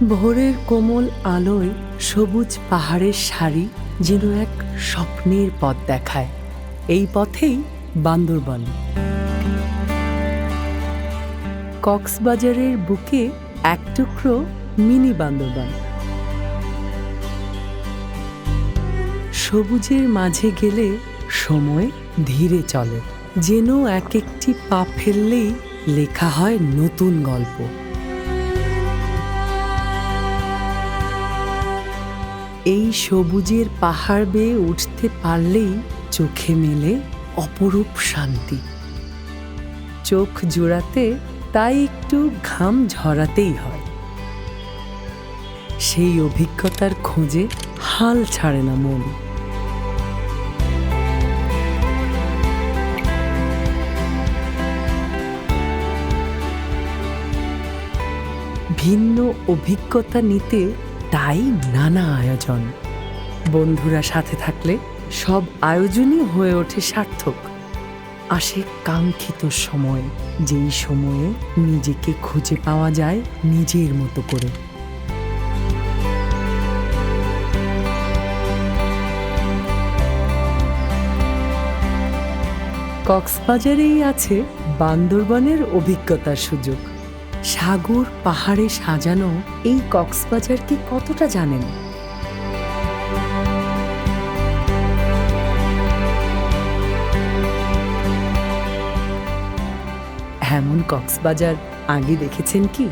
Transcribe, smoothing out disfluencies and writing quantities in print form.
ভোরের কোমল আলোয় সবুজ পাহাড়ের সারি যেন এক স্বপ্নের পথ দেখায়। এই পথেই বান্দরবান। কক্সবাজারের বুকে এক টুকরো মিনি বান্দরবান। সবুজের মাঝে গেলে সময় ধীরে চলে, যেন এক একটি পা ফেললেই লেখা হয় নতুন গল্প। এই সবুজের পাহাড় বেয়ে উঠতে পারলেই চোখে মেলে অপরূপ শান্তি। চোখ জোড়াতে তাই একটু ঘাম ঝরাতেই হয়। সেই অভিজ্ঞতার খোঁজে হাল ছাড়ে না মন। ভিন্ন অভিজ্ঞতা নিতে তাই নানা আয়োজন। বন্ধুরা সাথে থাকলে সব আয়োজনই হয়ে ওঠে সার্থক। আসে কাঙ্ক্ষিত সময়, যেই সময়ে নিজেকে খুঁজে পাওয়া যায় নিজের মতো করে। কক্সবাজারেই আছে বান্দরবানের অভিজ্ঞতার সুযোগ। সাগর পাহাড়ে সাজানো এই কক্সবাজারকে কতটা জানেন? এমন কক্সবাজার আগে দেখেছেন কি?